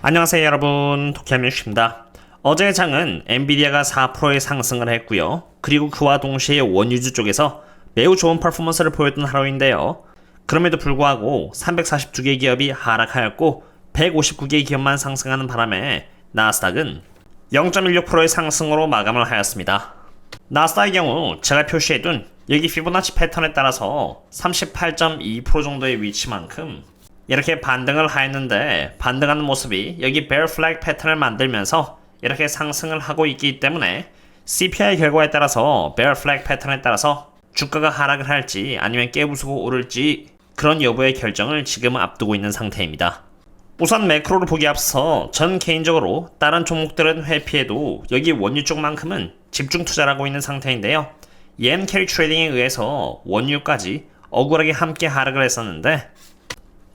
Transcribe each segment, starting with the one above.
안녕하세요 여러분, 도쿄함유입니다. 어제의 장은 엔비디아가 4%의 상승을 했고요. 그리고 그와 동시에 원유주 쪽에서 매우 좋은 퍼포먼스를 보였던 하루인데요. 그럼에도 불구하고 342개 기업이 하락하였고 159개 기업만 상승하는 바람에 나스닥은 0.16%의 상승으로 마감을 하였습니다. 나스닥의 경우 제가 표시해둔 여기 피보나치 패턴에 따라서 38.2% 정도의 위치만큼 이렇게 반등을 하였는데, 반등하는 모습이 여기 bear flag 패턴을 만들면서 이렇게 상승을 하고 있기 때문에 CPI 결과에 따라서 bear flag 패턴에 따라서 주가가 하락을 할지 아니면 깨부수고 오를지 그런 여부의 결정을 지금 앞두고 있는 상태입니다. 우선 매크로를 보기 앞서 전 개인적으로 다른 종목들은 회피해도 여기 원유 쪽만큼은 집중 투자를 하고 있는 상태인데요. 옌 캐리 트레이딩에 의해서 원유까지 억울하게 함께 하락을 했었는데,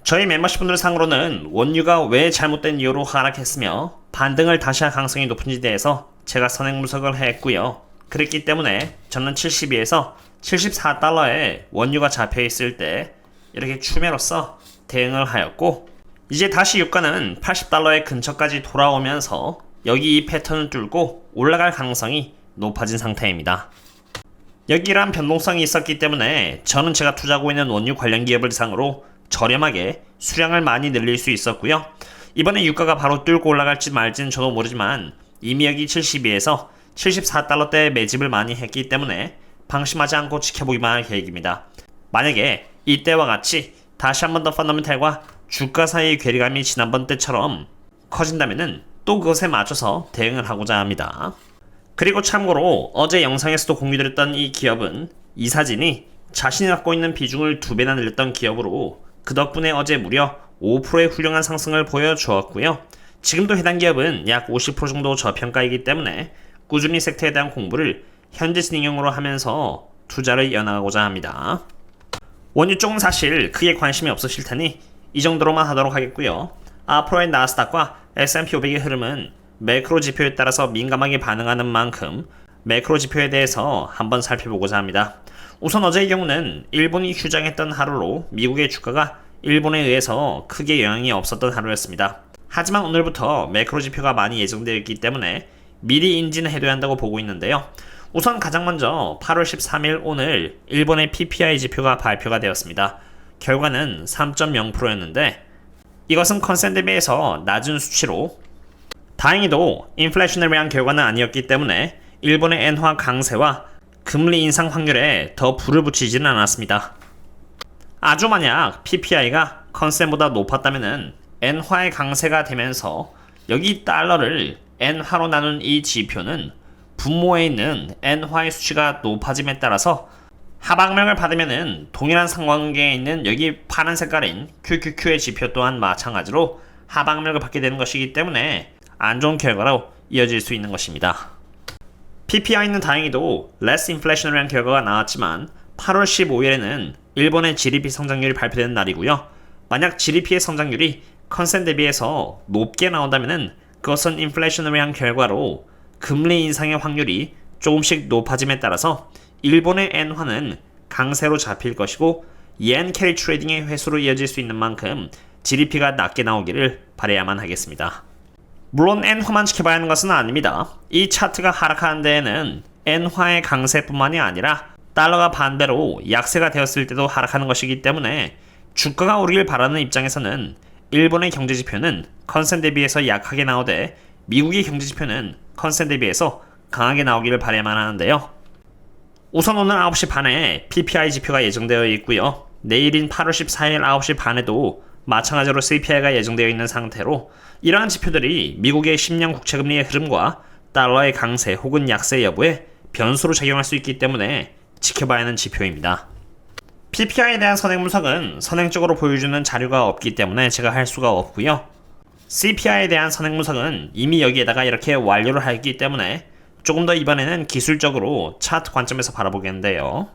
저희 멤버십 분들 상으로는 원유가 왜 잘못된 이유로 하락했으며 반등을 다시 할 가능성이 높은지에 대해서 제가 선행 분석을 했고요. 그랬기 때문에 저는 72에서 74달러에 원유가 잡혀있을 때 이렇게 추매로서 대응을 하였고, 이제 다시 유가는 80달러의 근처까지 돌아오면서 여기 이 패턴을 뚫고 올라갈 가능성이 높아진 상태입니다. 여기 이러한 변동성이 있었기 때문에 저는 제가 투자하고 있는 원유 관련 기업을 대상으로 저렴하게 수량을 많이 늘릴 수 있었고요. 이번에 유가가 바로 뚫고 올라갈지 말지는 저도 모르지만 이미 여기 72에서 74달러대에 매집을 많이 했기 때문에 방심하지 않고 지켜보기만 할 계획입니다. 만약에 이때와 같이 다시 한 번 더 펀더멘탈과 주가 사이의 괴리감이 지난번 때처럼 커진다면은 또 그것에 맞춰서 대응을 하고자 합니다. 그리고 참고로 어제 영상에서도 공유드렸던 이 기업은 이사진이 자신이 갖고 있는 비중을 2배나 늘렸던 기업으로 그 덕분에 어제 무려 5%의 훌륭한 상승을 보여주었고요. 지금도 해당 기업은 약 50% 정도 저평가이기 때문에 꾸준히 섹터에 대한 공부를 현재 진행형으로 하면서 투자를 이어나가고자 합니다. 원유 쪽은 사실 크게 관심이 없으실 테니 이 정도로만 하도록 하겠고요. 앞으로의 나스닥과 S&P 500의 흐름은 매크로 지표에 따라서 민감하게 반응하는 만큼 매크로 지표에 대해서 한번 살펴보고자 합니다. 우선 어제의 경우는 일본이 휴장했던 하루로 미국의 주가가 일본에 의해서 크게 영향이 없었던 하루였습니다. 하지만 오늘부터 매크로 지표가 많이 예정되어 있기 때문에 미리 인지는 해둬야 한다고 보고 있는데요. 우선 가장 먼저 8월 13일 오늘 일본의 PPI 지표가 발표가 되었습니다. 결과는 3.0%였는데 이것은 컨센 대비해서 낮은 수치로, 다행히도 인플레이션을 결과는 아니었기 때문에 일본의 엔화 강세와 금리 인상 확률에 더 불을 붙이지는 않았습니다. 아주 만약 PPI가 컨센보다 높았다면 엔화의 강세가 되면서 여기 달러를 엔화로 나눈 이 지표는 분모에 있는 엔화의 수치가 높아짐에 따라서 하방면을 받으면 동일한 상관계에 있는 여기 파란 색깔인 QQQ의 지표 또한 마찬가지로 하방면을 받게 되는 것이기 때문에 안 좋은 결과로 이어질 수 있는 것입니다. PPI는 다행히도 less inflation이라는 결과가 나왔지만 8월 15일에는 일본의 GDP 성장률이 발표되는 날이고요. 만약 GDP의 성장률이 컨센 대비해서 높게 나온다면 그것은 인플레이션을 결과로 금리 인상의 확률이 조금씩 높아짐에 따라서 일본의 엔화는 강세로 잡힐 것이고 옌 캐리 트레이딩의 회수로 이어질 수 있는 만큼 GDP가 낮게 나오기를 바라야만 하겠습니다. 물론 엔화만 지켜봐야 하는 것은 아닙니다. 이 차트가 하락하는 데에는 엔화의 강세뿐만이 아니라 달러가 반대로 약세가 되었을 때도 하락하는 것이기 때문에 주가가 오르길 바라는 입장에서는 일본의 경제지표는 컨센 대비해서 약하게 나오되 미국의 경제지표는 컨센 대비해서 강하게 나오기를 바라야만 하는데요. 우선 오늘 9시 반에 PPI 지표가 예정되어 있고요. 내일인 8월 14일 9시 반에도 마찬가지로 CPI가 예정되어 있는 상태로 이러한 지표들이 미국의 10년 국채금리의 흐름과 달러의 강세 혹은 약세 여부에 변수로 작용할 수 있기 때문에 지켜봐야 하는 지표입니다. PPI에 대한 선행 분석은 선행적으로 보여주는 자료가 없기 때문에 제가 할 수가 없고요. CPI에 대한 선행 분석은 이미 여기에다가 이렇게 완료를 했기 때문에 조금 더 이번에는 기술적으로 차트 관점에서 바라보겠는데요.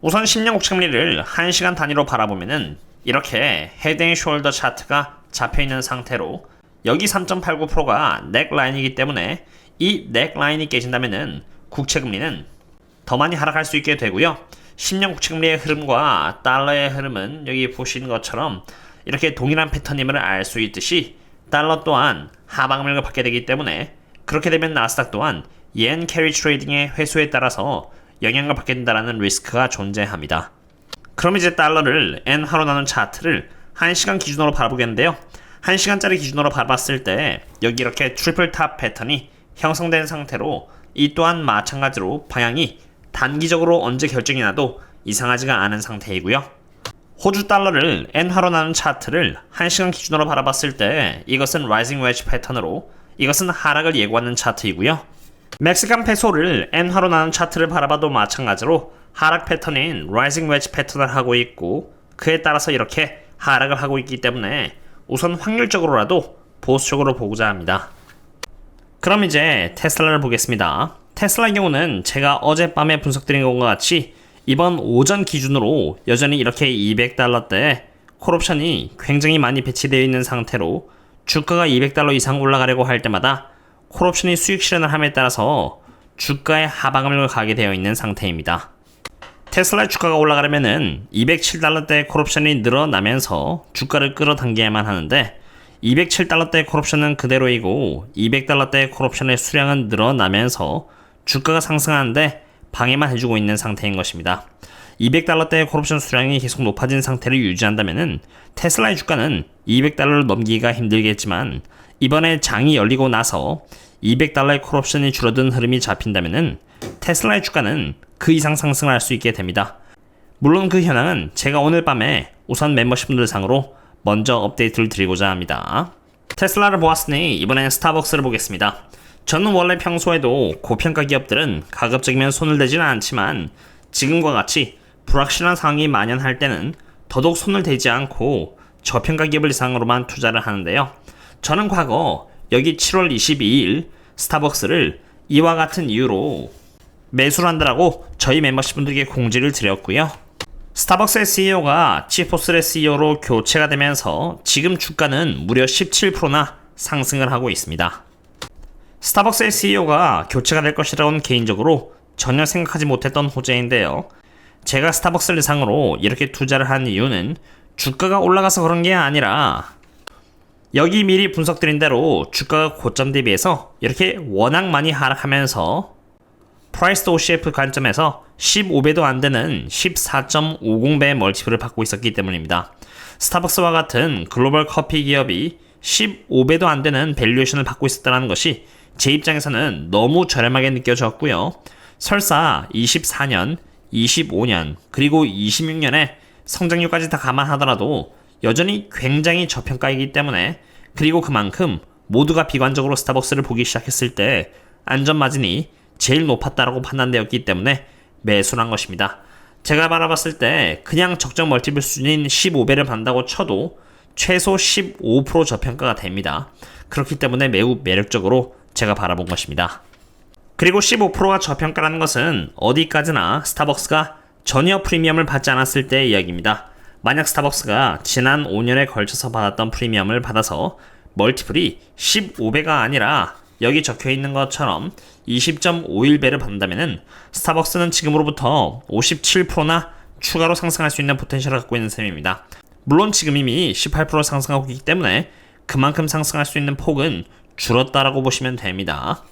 우선 10년 국채금리를 1시간 단위로 바라보면은 이렇게 헤드 앤 숄더 차트가 잡혀있는 상태로 여기 3.89%가 넥라인이기 때문에 이 넥라인이 깨진다면은 국채금리는 더 많이 하락할 수 있게 되고요. 10년 국채금리의 흐름과 달러의 흐름은 여기 보시는 것처럼 이렇게 동일한 패턴임을 알 수 있듯이 달러 또한 하방을 받게 되기 때문에 그렇게 되면 나스닥 또한 옌 캐리 트레이딩의 회수에 따라서 영향을 받게 된다는 리스크가 존재합니다. 그럼 이제 달러를 엔화로 나눈 차트를 1시간 기준으로 바라보겠는데요. 1시간짜리 기준으로 바라봤을 때 여기 이렇게 트리플 탑 패턴이 형성된 상태로 이 또한 마찬가지로 방향이 단기적으로 언제 결정이 나도 이상하지가 않은 상태이고요. 호주 달러를 엔화로 나눈 차트를 1시간 기준으로 바라봤을 때 이것은 라이징 웨지 패턴으로 이것은 하락을 예고하는 차트이고요. 멕시칸 페소를 엔화로 나눈 차트를 바라봐도 마찬가지로 하락 패턴인 라이징 웨지 패턴을 하고 있고 그에 따라서 이렇게 하락을 하고 있기 때문에 우선 확률적으로라도 보수적으로 보고자 합니다. 그럼 이제 테슬라를 보겠습니다. 테슬라의 경우는 제가 어젯밤에 분석드린 것과 같이 이번 오전 기준으로 여전히 이렇게 200달러대에 콜옵션이 굉장히 많이 배치되어 있는 상태로 주가가 200달러 이상 올라가려고 할 때마다 콜옵션이 수익 실현을 함에 따라서 주가의 하방을 가게 되어 있는 상태입니다. 테슬라의 주가가 올라가려면은 207달러대 콜옵션이 늘어나면서 주가를 끌어당겨야만 하는데 207달러대 콜옵션은 그대로이고 200달러대 콜옵션의 수량은 늘어나면서 주가가 상승하는데 방해만 해주고 있는 상태인 것입니다. 200달러대 콜옵션 수량이 계속 높아진 상태를 유지한다면은 테슬라의 주가는 200달러를 넘기기가 힘들겠지만 이번에 장이 열리고 나서 200달러의 콜옵션이 줄어든 흐름이 잡힌다면은 테슬라의 주가는 그 이상 상승을 할 수 있게 됩니다. 물론 그 현황은 제가 오늘 밤에 우선 멤버십분들 상으로 먼저 업데이트를 드리고자 합니다. 테슬라를 보았으니 이번엔 스타벅스를 보겠습니다. 저는 원래 평소에도 고평가 기업들은 가급적이면 손을 대지는 않지만 지금과 같이 불확실한 상황이 만연할 때는 더더욱 손을 대지 않고 저평가 기업을 이상으로만 투자를 하는데요. 저는 과거 여기 7월 22일 스타벅스를 이와 같은 이유로 매수를 한다라고 저희 멤버십분들에게 공지를 드렸고요. 스타벅스의 CEO가 치포스의 CEO로 교체가 되면서 지금 주가는 무려 17%나 상승을 하고 있습니다. 스타벅스의 CEO가 교체가 될 것이라고는 개인적으로 전혀 생각하지 못했던 호재인데요. 제가 스타벅스를 대상으로 이렇게 투자를 한 이유는 주가가 올라가서 그런 게 아니라 여기 미리 분석드린 대로 주가가 고점 대비해서 이렇게 워낙 많이 하락하면서 프라이스 OCF 관점에서 15배도 안 되는 14.50배의 멀티플을 받고 있었기 때문입니다. 스타벅스와 같은 글로벌 커피 기업이 15배도 안 되는 밸류에이션을 받고 있었다는 것이 제 입장에서는 너무 저렴하게 느껴졌고요. 설사 24년, 25년, 그리고 26년에 성장률까지 다 감안하더라도 여전히 굉장히 저평가이기 때문에 그리고 그만큼 모두가 비관적으로 스타벅스를 보기 시작했을 때 안전마진이 제일 높았다라고 판단되었기 때문에 매수를 한 것입니다. 제가 바라봤을 때 그냥 적정 멀티플 수준인 15배를 받는다고 쳐도 최소 15% 저평가가 됩니다. 그렇기 때문에 매우 매력적으로 제가 바라본 것입니다. 그리고 15%가 저평가라는 것은 어디까지나 스타벅스가 전혀 프리미엄을 받지 않았을 때의 이야기입니다. 만약 스타벅스가 지난 5년에 걸쳐서 받았던 프리미엄을 받아서 멀티플이 15배가 아니라 여기 적혀있는 것처럼 20.51배를 받는다면 스타벅스는 지금으로부터 57%나 추가로 상승할 수 있는 포텐셜을 갖고 있는 셈입니다. 물론 지금 이미 18% 상승하고 있기 때문에 그만큼 상승할 수 있는 폭은 줄었다라고 보시면 됩니다.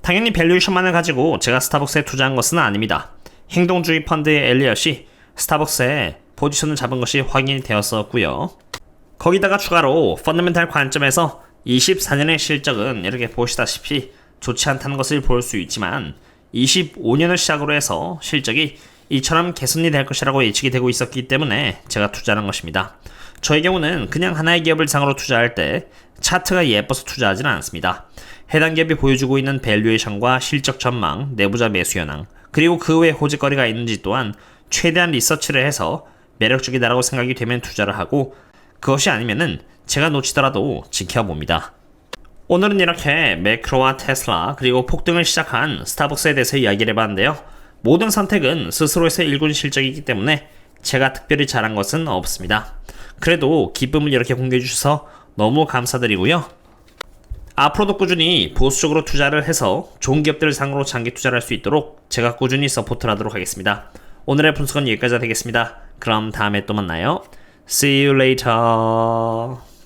당연히 밸류에이션만을 가지고 제가 스타벅스에 투자한 것은 아닙니다. 행동주의 펀드의 엘리엇이 스타벅스에 포지션을 잡은 것이 확인이 되었었고요. 거기다가 추가로 펀더멘탈 관점에서 24년의 실적은 이렇게 보시다시피 좋지 않다는 것을 볼 수 있지만 25년을 시작으로 해서 실적이 이처럼 개선이 될 것이라고 예측이 되고 있었기 때문에 제가 투자한 것입니다. 저의 경우는 그냥 하나의 기업을 상으로 투자할 때 차트가 예뻐서 투자하지는 않습니다. 해당 기업이 보여주고 있는 밸류에이션과 실적 전망, 내부자 매수 현황, 그리고 그 외에 호재거리가 있는지 또한 최대한 리서치를 해서 매력적이다라고 생각이 되면 투자를 하고 그것이 아니면은 제가 놓치더라도 지켜봅니다. 오늘은 이렇게 매크로와 테슬라 그리고 폭등을 시작한 스타벅스에 대해서 이야기를 해봤는데요. 모든 선택은 스스로에서 일군 실적이기 때문에 제가 특별히 잘한 것은 없습니다. 그래도 기쁨을 이렇게 공개해 주셔서 너무 감사드리고요. 앞으로도 꾸준히 보수적으로 투자를 해서 좋은 기업들을 상으로 장기 투자를 할 수 있도록 제가 꾸준히 서포트를 하도록 하겠습니다. 오늘의 분석은 여기까지 되겠습니다. 그럼 다음에 또 만나요. See you later.